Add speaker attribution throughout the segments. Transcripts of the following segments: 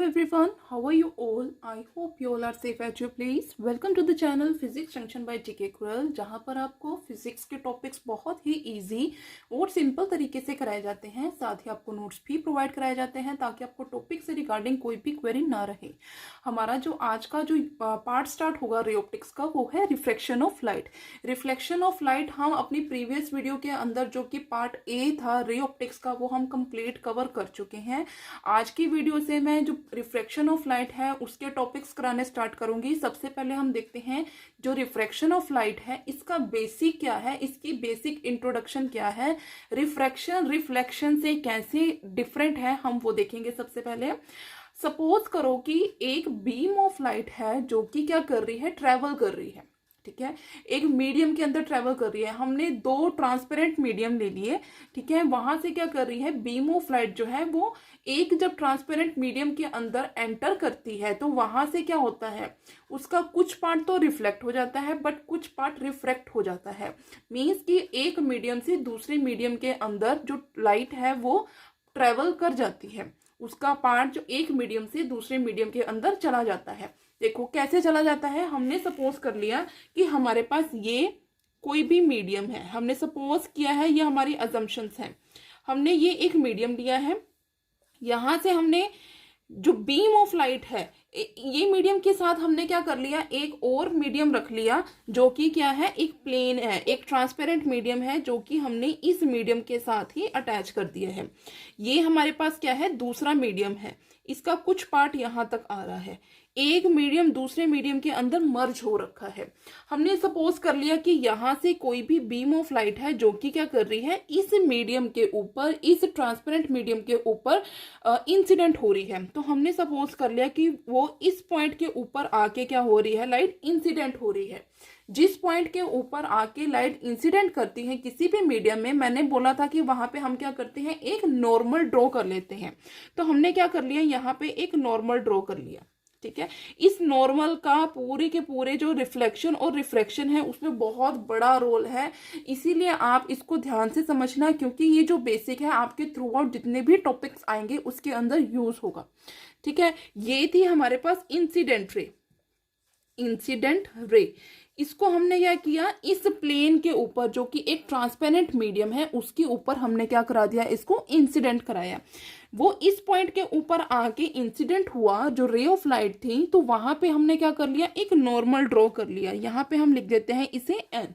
Speaker 1: everyone, how are you all? I hope you all are safe at your place. Welcome to the channel Physics Junction by TK Kurl, जहाँ पर आपको physics के topics बहुत ही easy और simple तरीके से कराए जाते हैं। साथ ही आपको नोट्स भी प्रोवाइड कराए जाते हैं ताकि आपको टॉपिक से रिगार्डिंग कोई भी क्वेरी ना रहे। हमारा जो आज का जो पार्ट स्टार्ट होगा रे ऑप्टिक्स का, वो है reflection of light. Reflection of light हम अपनी प्रीवियस वीडियो के अंदर जो कि पार्ट ए था रे ऑप्टिक्स का, वो हम कंप्लीट कवर कर चुके हैं। आज की वीडियो से मैं जो रिफ्रैक्शन ऑफ लाइट है उसके टॉपिक्स कराने स्टार्ट करूंगी। सबसे पहले हम देखते हैं जो रिफ्रैक्शन ऑफ लाइट है इसका बेसिक क्या है, इसकी बेसिक इंट्रोडक्शन क्या है, रिफ्रैक्शन रिफ्लेक्शन से कैसे डिफरेंट है, हम वो देखेंगे। सबसे पहले सपोज करो कि एक बीम ऑफ लाइट है जो कि क्या कर रही है, ट्रेवल कर रही है। ठीक है, एक मीडियम के अंदर ट्रेवल कर रही है। हमने दो ट्रांसपेरेंट मीडियम ले लिए। ठीक है, वहां से क्या कर रही है, बीम ऑफ लाइट जो है वो एक जब ट्रांसपेरेंट मीडियम के अंदर एंटर करती है तो वहां से क्या होता है, उसका कुछ पार्ट तो रिफ्लेक्ट हो जाता है बट कुछ पार्ट रिफ्रैक्ट हो जाता है। मीन्स कि एक मीडियम से दूसरे मीडियम के अंदर जो लाइट है वो ट्रेवल कर जाती है, उसका पार्ट जो एक मीडियम से दूसरे मीडियम के अंदर चला जाता है। देखो कैसे चला जाता है। हमने सपोज कर लिया कि हमारे पास ये कोई भी मीडियम है, हमने सपोज किया है, ये हमारी अजम्पशंस हैं। हमने ये एक मीडियम लिया है, यहां से हमने जो बीम ऑफ लाइट है ये मीडियम के साथ हमने क्या कर लिया, एक और मीडियम रख लिया जो कि क्या है, एक प्लेन है, एक ट्रांसपेरेंट मीडियम है जो कि हमने इस मीडियम के साथ ही अटैच कर दिया है। ये हमारे पास क्या है, दूसरा मीडियम है, इसका कुछ पार्ट यहां तक आ रहा है। एक मीडियम दूसरे मीडियम के अंदर मर्ज हो रखा है। हमने सपोज कर लिया कि यहां से कोई भी बीम ऑफ लाइट है जो कि क्या कर रही है, इस मीडियम के ऊपर, इस ट्रांसपेरेंट मीडियम के ऊपर इंसिडेंट हो रही है। तो हमने सपोज कर लिया कि वो इस पॉइंट के ऊपर आके क्या हो रही है, लाइट इंसिडेंट हो रही है। जिस पॉइंट के ऊपर आके लाइट इंसिडेंट करती है किसी भी मीडियम में, मैंने बोला था कि वहां पे हम क्या करते हैं, एक नॉर्मल ड्रॉ कर लेते हैं। तो हमने क्या कर लिया, यहाँ पे एक नॉर्मल ड्रॉ कर लिया। ठीक है, इस नॉर्मल का पूरे के पूरे जो रिफ्लेक्शन और रिफ्रैक्शन है उसमें बहुत बड़ा रोल है, इसीलिए आप इसको ध्यान से समझना, क्योंकि ये जो बेसिक है आपके थ्रू आउट जितने भी टॉपिक्स आएंगे उसके अंदर यूज होगा। ठीक है, ये थी हमारे पास इंसिडेंट रे। इंसिडेंट रे इसको हमने क्या किया, इस प्लेन के ऊपर जो कि एक ट्रांसपेरेंट मीडियम है उसके ऊपर हमने क्या करा दिया, इसको इंसिडेंट कराया। वो इस पॉइंट के ऊपर आके इंसिडेंट हुआ जो रे ऑफ लाइट थी, तो वहां पे हमने क्या कर लिया, एक नॉर्मल ड्रॉ कर लिया। यहाँ पे हम लिख देते हैं इसे एन।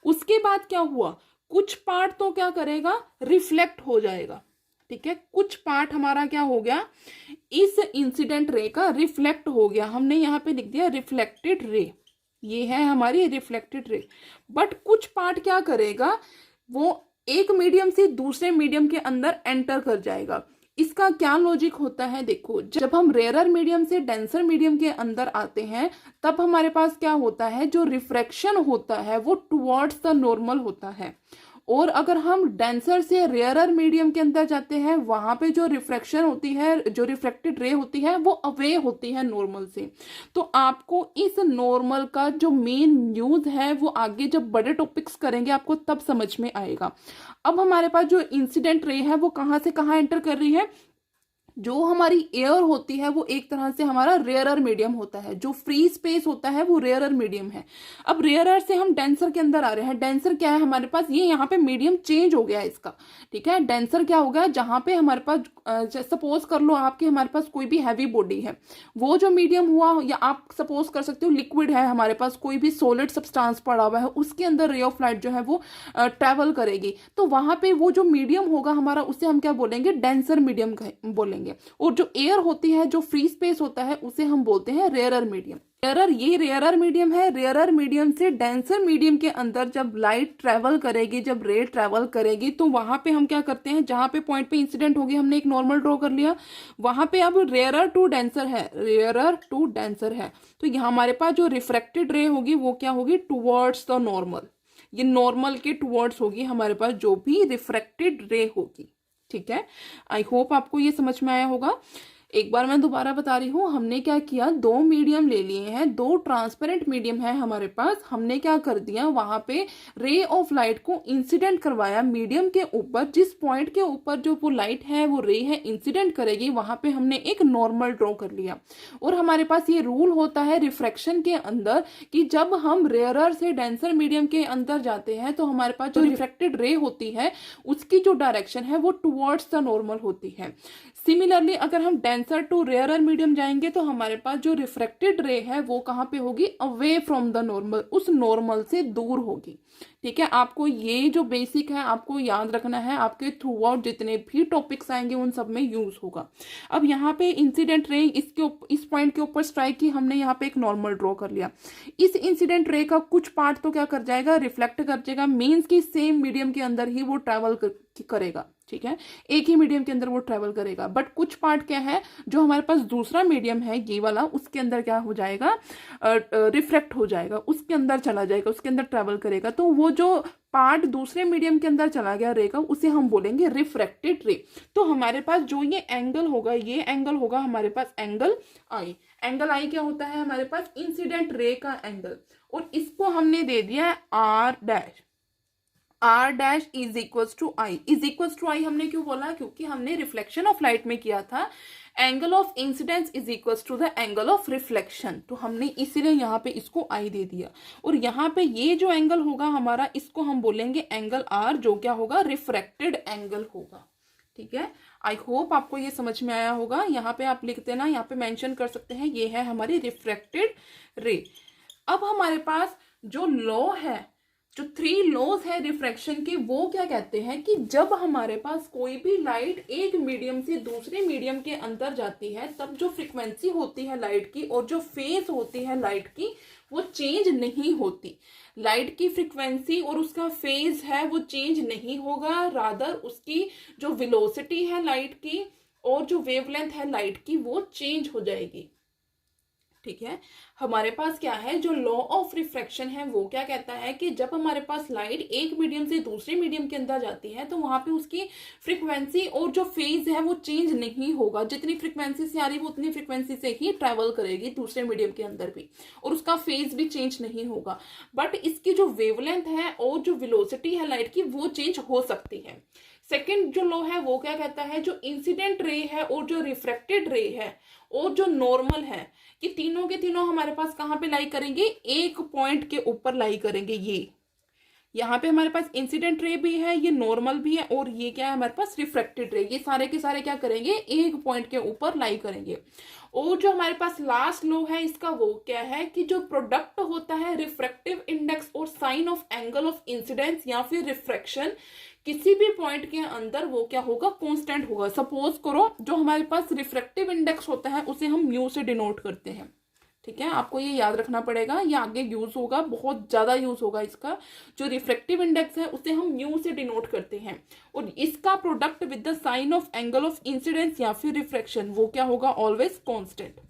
Speaker 1: उसके बाद क्या हुआ, कुछ पार्ट तो क्या करेगा, रिफ्लेक्ट हो जाएगा। ठीक है, कुछ पार्ट हमारा क्या हो गया, इस इंसिडेंट रे का रिफ्लेक्ट हो गया। हमने यहाँ पे लिख दिया रिफ्लेक्टेड रे, ये है हमारी रिफ्लेक्टेड रे। बट कुछ पार्ट क्या करेगा, वो एक मीडियम से दूसरे मीडियम के अंदर एंटर कर जाएगा। इसका क्या लॉजिक होता है, देखो जब हम रेयरर मीडियम से डेंसर मीडियम के अंदर आते हैं तब हमारे पास क्या होता है, जो रिफ्रैक्शन होता है वो टुवर्ड्स द नॉर्मल होता है। और अगर हम डेंसर से रेयरर मीडियम के अंदर जाते हैं वहां पे जो रिफ्रैक्शन होती है, जो रिफ्लेक्टेड रे होती है वो अवे होती है नॉर्मल से। तो आपको इस नॉर्मल का जो मेन यूज है वो आगे जब बड़े टॉपिक्स करेंगे आपको तब समझ में आएगा। अब हमारे पास जो इंसिडेंट रे है वो कहाँ से कहाँ एंटर कर रही है, जो हमारी एयर होती है वो एक तरह से हमारा रेयरर मीडियम होता है, जो फ्री स्पेस होता है वो रेयरर मीडियम है। अब रेयरर से हम डेंसर के अंदर आ रहे हैं। डेंसर क्या है हमारे पास, ये यहाँ पे मीडियम चेंज हो गया है इसका। ठीक है, डेंसर क्या हो गया, जहां पे हमारे पास सपोज कर लो आपके हमारे पास कोई भी हैवी बॉडी है, वो जो मीडियम हुआ, या आप सपोज कर सकते हो लिक्विड है हमारे पास, कोई भी सॉलिड सब्सटेंस पड़ा हुआ है, उसके अंदर रे ऑफ लाइट जो है वो ट्रेवल करेगी। तो वहां पे वो जो मीडियम होगा हमारा, उसे हम क्या बोलेंगे, डेंसर मीडियम बोलेंगे। और जो एयर होती है, जो फ्री स्पेस होता है, उसे हम बोलते हैं रेयरर मीडियम। ये रेयरर मीडियम है। रेयरर मीडियम से डेंसर मीडियम के अंदर जब लाइट ट्रेवल करेगी, जब रे ट्रेवल करेगी, तो वहां पे हम क्या करते हैं, जहां पे पॉइंट पे इंसिडेंट होगी हमने एक नॉर्मल ड्रॉ कर लिया, वहां पे अब रेयरर टू डेंसर है, रेयरर टू डेंसर है। तो यहाँ हमारे पास जो रिफ्रैक्टेड रे होगी वो क्या होगी, टुवर्ड्स द नॉर्मल। ये नॉर्मल के टुवर्ड्स होगी हमारे पास जो भी रिफ्रैक्टेड रे होगी। ठीक है, आई होप आपको ये समझ में आया होगा। एक बार मैं दोबारा बता रही हूँ, हमने क्या किया, दो मीडियम ले लिए हैं, दो ट्रांसपेरेंट मीडियम है हमारे पास। हमने क्या कर दिया, वहां पे रे ऑफ लाइट को इंसिडेंट करवाया मीडियम के ऊपर। जिस पॉइंट के ऊपर जो वो लाइट है, वो रे है, इंसिडेंट करेगी, वहां पे हमने एक नॉर्मल ड्रॉ कर लिया। और हमारे पास ये रूल होता है रिफ्रैक्शन के अंदर कि जब हम रेयरर से डेंसर मीडियम के अंदर जाते हैं तो हमारे पास जो रिफ्रैक्टेड रे होती है उसकी जो डायरेक्शन है वो टुवर्ड्स द नॉर्मल होती है। सिमिलरली अगर हम डेंसर टू रेयरर मीडियम जाएंगे तो हमारे पास जो रिफ्रैक्टेड रे है वो कहाँ पे होगी, अवे फ्रॉम द नॉर्मल, उस नॉर्मल से दूर होगी। ठीक है, आपको ये जो बेसिक है आपको याद रखना है, आपके थ्रू आउट जितने भी टॉपिक्स आएंगे उन सब में यूज होगा। अब यहाँ पे इंसिडेंट रे इस पॉइंट के ऊपर स्ट्राइक की, हमने यहाँ पे एक नॉर्मल ड्रॉ कर लिया। इस इंसिडेंट रे का कुछ पार्ट तो क्या कर जाएगा, रिफ्लेक्ट कर जाएगा, मीन्स कि सेम मीडियम के अंदर ही वो ट्रैवल करेगा। ठीक है, एक ही मीडियम के अंदर वो ट्रैवल करेगा। बट कुछ पार्ट क्या है, जो हमारे पास दूसरा मीडियम है ये वाला, उसके अंदर क्या हो जाएगा, रिफ्लेक्ट हो जाएगा, उसके अंदर चला जाएगा, उसके अंदर ट्रैवल करेगा। तो वो जो पार्ट दूसरे मीडियम के अंदर चला गया रे का, उसे हम बोलेंगे रिफ्रैक्टेड रे। तो हमारे पास जो ये एंगल होगा, ये एंगल होगा हमारे पास एंगल आई। एंगल आई क्या होता है हमारे पास, इंसिडेंट रे का एंगल। और इसको हमने दे दिया R dash. R dash is equals to I. Is equals to I हमने क्यों बोला, क्योंकि हमने रिफ्लेक्शन ऑफ लाइट में किया था angle of incidence is equals to the angle of reflection, तो हमने इसीलिए यहाँ पे इसको आई दे दिया। और यहाँ पे ये जो एंगल होगा हमारा, इसको हम बोलेंगे एंगल आर, जो क्या होगा, रिफ्रैक्टेड एंगल होगा। ठीक है, आई होप आपको ये समझ में आया होगा। यहाँ पे आप लिखते ना, यहाँ पे मेंशन कर सकते हैं, ये है हमारी रिफ्रैक्टेड रे। अब हमारे पास जो लॉ है, जो 3 लॉज है रिफ्रैक्शन के, वो क्या कहते हैं कि जब हमारे पास कोई भी लाइट एक मीडियम से दूसरे मीडियम के अंदर जाती है, तब जो फ्रीक्वेंसी होती है लाइट की और जो फेज होती है लाइट की, वो चेंज नहीं होती। लाइट की फ्रीक्वेंसी और उसका फेज है वो चेंज नहीं होगा, रादर उसकी जो वेलोसिटी है लाइट की और जो वेवलेंथ है लाइट की, वो चेंज हो जाएगी। ठीक है, हमारे पास क्या है, जो लॉ ऑफ रिफ्रैक्शन है वो क्या कहता है कि जब हमारे पास लाइट एक मीडियम से दूसरे मीडियम के अंदर जाती है तो वहां पे उसकी फ्रीक्वेंसी और जो फेज है वो चेंज नहीं होगा। जितनी फ्रीक्वेंसी से आ रही है वो उतनी फ्रीक्वेंसी से ही ट्रेवल करेगी दूसरे मीडियम के अंदर भी, और उसका फेज भी चेंज नहीं होगा। बट इसकी जो वेवलेंथ है और जो वेलोसिटी है लाइट की, वो चेंज हो सकती है। सेकेंड जो लॉ है वो क्या कहता है, जो इंसिडेंट रे है और जो रिफ्रैक्टेड रे है और जो नॉर्मल है, ये तीनों के तीनों हमारे पास कहाँ पे लाई करेंगे, एक पॉइंट के ऊपर लाई करेंगे। ये यहाँ पे हमारे पास इंसिडेंट रे भी है, ये नॉर्मल भी है, और ये क्या है हमारे पास रिफ्रैक्टेड रे। ये सारे के सारे क्या करेंगे, एक पॉइंट के ऊपर लाई करेंगे। और जो हमारे पास लास्ट लॉ है इसका, वो क्या है कि जो प्रोडक्ट होता है रिफ्रैक्टिव इंडेक्स और sine of angle of incidence या फिर रिफ्रैक्शन, किसी भी पॉइंट के अंदर वो क्या होगा, कांस्टेंट होगा। सपोज करो जो हमारे पास रिफ्रैक्टिव इंडेक्स होता है उसे हम म्यू से डिनोट करते हैं। ठीक है, आपको ये याद रखना पड़ेगा, ये आगे यूज होगा, बहुत ज्यादा यूज होगा इसका। जो रिफ्रैक्टिव इंडेक्स है उसे हम म्यू से डिनोट करते हैं, और इसका product with the sine of angle of incidence या फिर रिफ्रैक्शन, वो क्या होगा, always constant.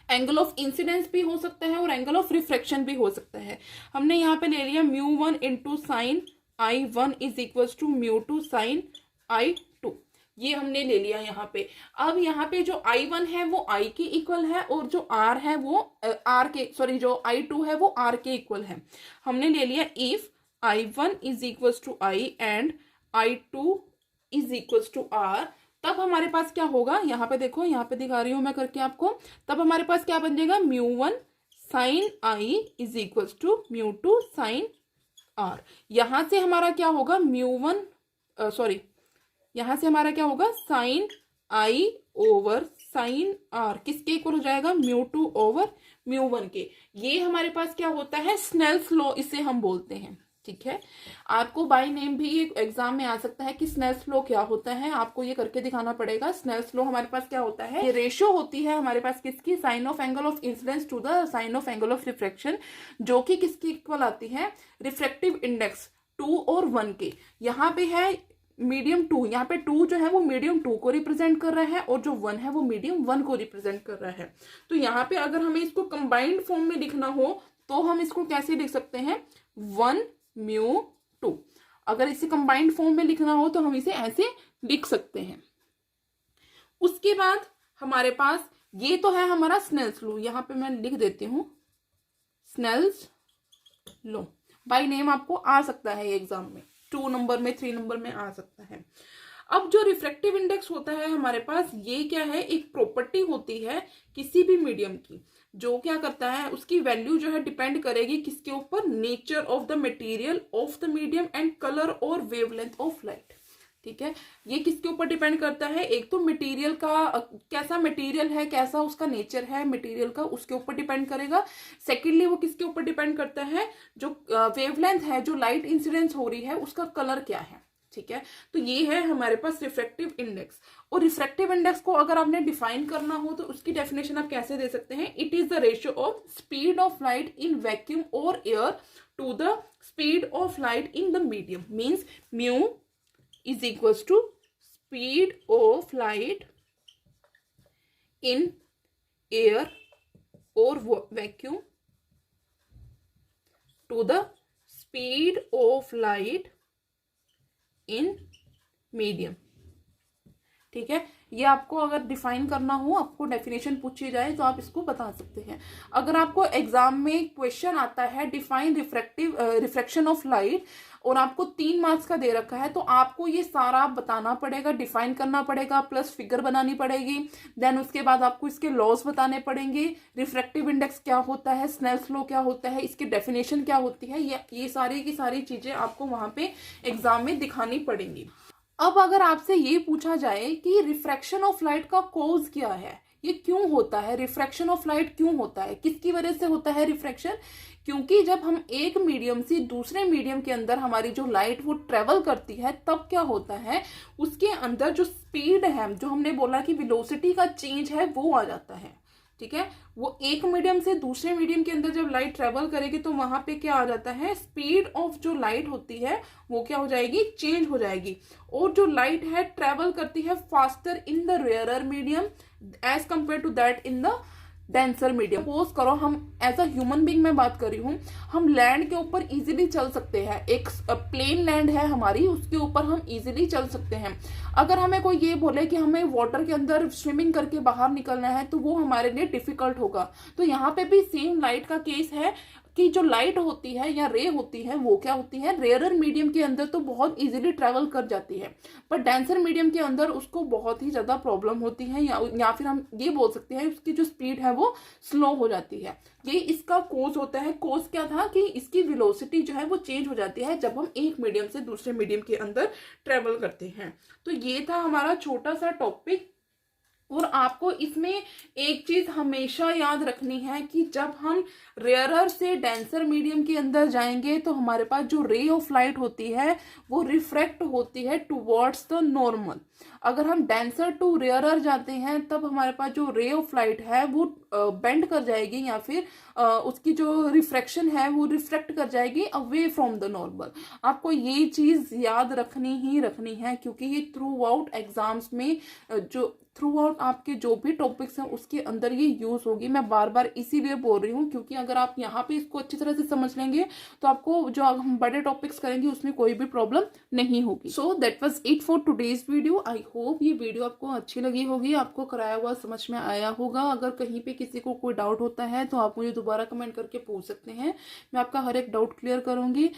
Speaker 1: Angle of incidence भी हो सकता है और एंगल ऑफ रिफ्रैक्शन भी हो सकता है। हमने यहाँ पे ले लिया μ1 into sine I1 is equal to μ2 sine I2, ये हमने ले लिया यहाँ पे। अब यहाँ पे जो I1 है वो I के इक्वल है, और जो R है वो R के, सॉरी, जो I2 है वो R के इक्वल है। हमने ले लिया if I1 is equal to I and I2 is equal to R, तब हमारे पास क्या होगा, यहाँ पे देखो, यहाँ पे दिखा रही हूं मैं करके आपको। तब हमारे पास क्या बन जाएगा, μ1 sine I is equal to μ2 sine R। यहां से हमारा क्या होगा, μ1 सॉरी, यहां से हमारा क्या होगा, sine I over sine R किसके इक्वल हो जाएगा, μ2 ओवर μ1 के। ये हमारे पास क्या होता है, स्नेल्स लॉ इसे हम बोलते हैं। ठीक है, आपको बाय नेम भी एक एग्जाम में आ सकता है कि स्नेल्स लॉ क्या होता है, आपको ये करके दिखाना पड़ेगा। स्नेल्स लॉ हमारे पास क्या होता है, ये रेशियो होती है हमारे पास किसकी, sine of angle of incidence to the sine of angle of refraction, जो कि किसकी इक्वल आती है, रिफ्रैक्टिव इंडेक्स 2 और 1 के। यहाँ पे है मीडियम 2, यहाँ पे 2 जो है वो मीडियम 2 को रिप्रेजेंट कर रहा है, और जो 1 है वो मीडियम 1 को रिप्रेजेंट कर रहा है। तो यहाँ पे अगर हमें इसको कंबाइंड फॉर्म में लिखना हो तो हम इसको कैसे लिख सकते हैं, 1 μ2। अगर इसे कंबाइंड फॉर्म में लिखना हो तो हम इसे ऐसे लिख सकते हैं। उसके बाद हमारे पास ये तो है हमारा स्नेल्स लॉ, यहाँ पे मैं लिख देती हूँ स्नेल्स लॉ। बाय नेम आपको आ सकता है एग्जाम में, 2 नंबर में 3 नंबर में आ सकता है। अब जो रिफ्रैक्टिव इंडेक्स होता है हमारे पास, ये क्या है, एक प्रॉपर्टी होती है किसी भी मीडियम की, जो क्या करता है, उसकी वैल्यू जो है डिपेंड करेगी किसके ऊपर, nature of the material of the medium and colour और वेवलेंथ ऑफ लाइट। ठीक है, ये किसके ऊपर डिपेंड करता है, एक तो मटेरियल का, कैसा मटेरियल है, कैसा उसका नेचर है मटेरियल का, उसके ऊपर डिपेंड करेगा। सेकेंडली वो किसके ऊपर डिपेंड करता है, जो वेवलेंथ है, जो लाइट इंसिडेंस हो रही है, उसका कलर क्या है। ठीक है, तो ये है हमारे पास रिफ्रैक्टिव इंडेक्स। और रिफ्रैक्टिव इंडेक्स को अगर आपने डिफाइन करना हो तो उसकी डेफिनेशन आप कैसे दे सकते हैं, it is the ratio of speed of light in vacuum और air to the speed of light in the medium, means mu is equals to speed of light in air or vacuum to the speed of light in medium। ठीक है, ये आपको अगर define करना हो, आपको definition पूछी जाए तो आप इसको बता सकते हैं। अगर आपको एग्जाम में क्वेश्चन आता है डिफाइन रिफ्रैक्शन ऑफ लाइट और आपको 3 मार्क्स का दे रखा है, तो आपको ये सारा बताना पड़ेगा, डिफाइन करना पड़ेगा, प्लस फिगर बनानी पड़ेगी। देन उसके बाद आपको इसके लॉज बताने पड़ेंगे, रिफ्रैक्टिव इंडेक्स क्या होता है, स्नेल्स लॉ क्या होता है, इसकी डेफिनेशन क्या होती है, ये सारी की सारी चीजें आपको वहां पे एग्जाम में दिखानी पड़ेंगी। अब अगर आपसे ये पूछा जाए कि रिफ्रैक्शन ऑफ लाइट का कॉज क्या है, ये क्यों होता है, रिफ्रैक्शन ऑफ लाइट क्यों होता है, किसकी वजह से होता है रिफ्रैक्शन, क्योंकि जब हम एक मीडियम से दूसरे मीडियम के अंदर हमारी जो लाइट वो ट्रेवल करती है, तब क्या होता है, उसके अंदर जो स्पीड है, जो हमने बोला कि वेलोसिटी का चेंज है, वो आ जाता है। ठीक है, वो एक मीडियम से दूसरे मीडियम के अंदर जब लाइट ट्रेवल करेगी तो वहां पे क्या आ जाता है, स्पीड ऑफ जो लाइट होती है वो क्या हो जाएगी, चेंज हो जाएगी। और जो लाइट है ट्रेवल करती है faster in the rarer medium as compare to that in the denser medium. Suppose करो हम एज अ ह्यूमन बीइंग में बात कर रही हूँ, हम लैंड के ऊपर इजीली चल सकते हैं, एक प्लेन लैंड है हमारी, उसके ऊपर हम इजीली चल सकते हैं। अगर हमें कोई ये बोले कि हमें वाटर के अंदर स्विमिंग करके बाहर निकलना है, तो वो हमारे लिए डिफिकल्ट होगा। तो यहाँ पे भी सेम लाइट का केस है कि जो लाइट होती है या रे होती है वो क्या होती है, रेयरर मीडियम के अंदर तो बहुत इजीली ट्रेवल कर जाती है, पर डेंसर मीडियम के अंदर उसको बहुत ही ज्यादा प्रॉब्लम होती है, या फिर हम ये बोल सकते हैं उसकी जो स्पीड है वो स्लो हो जाती है। ये इसका कोज होता है। कोज क्या था कि इसकी वेलोसिटी जो है वो चेंज हो जाती है जब हम एक मीडियम से दूसरे मीडियम के अंदर ट्रेवल करते हैं। तो ये था हमारा छोटा सा टॉपिक। और आपको इसमें एक चीज हमेशा याद रखनी है कि जब हम रेयरर से डेंसर मीडियम के अंदर जाएंगे तो हमारे पास जो रे ऑफ लाइट होती है वो रिफ्रैक्ट होती है टुवर्ड्स द नॉर्मल। अगर हम डेंसर टू रेयरर जाते हैं तब हमारे पास जो रे ऑफ लाइट है वो बेंड कर जाएगी, या फिर उसकी जो रिफ्रैक्शन है वो रिफ्रैक्ट कर जाएगी अवे फ्रॉम द नॉर्मल। आपको ये चीज याद रखनी है, क्योंकि ये थ्रू आउट एग्जाम्स में जो थ्रू आउट आपके जो भी टॉपिक्स हैं उसके अंदर ये यूज होगी। मैं बार बार इसीलिए बोल रही हूँ, क्योंकि अगर आप यहाँ पे इसको अच्छी तरह से समझ लेंगे तो आपको जो हम बड़े टॉपिक्स करेंगे उसमें कोई भी प्रॉब्लम नहीं होगी। So that was it for today's video. I hope ये वीडियो आपको अच्छी लगी होगी, आपको कराया हुआ समझ में आया होगा। अगर कहीं पे किसी को कोई डाउट होता है तो आप मुझे दोबारा कमेंट करके पूछ सकते हैं, मैं आपका हर एक डाउट क्लियर करूंगी।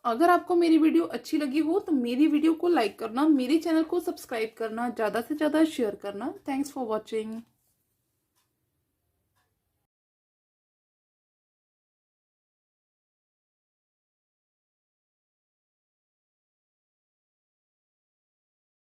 Speaker 1: अगर आपको मेरी वीडियो अच्छी लगी हो तो मेरी वीडियो को लाइक करना, मेरे चैनल को सब्सक्राइब करना, ज़्यादा से ज़्यादा शेयर करना। Thanks for watching.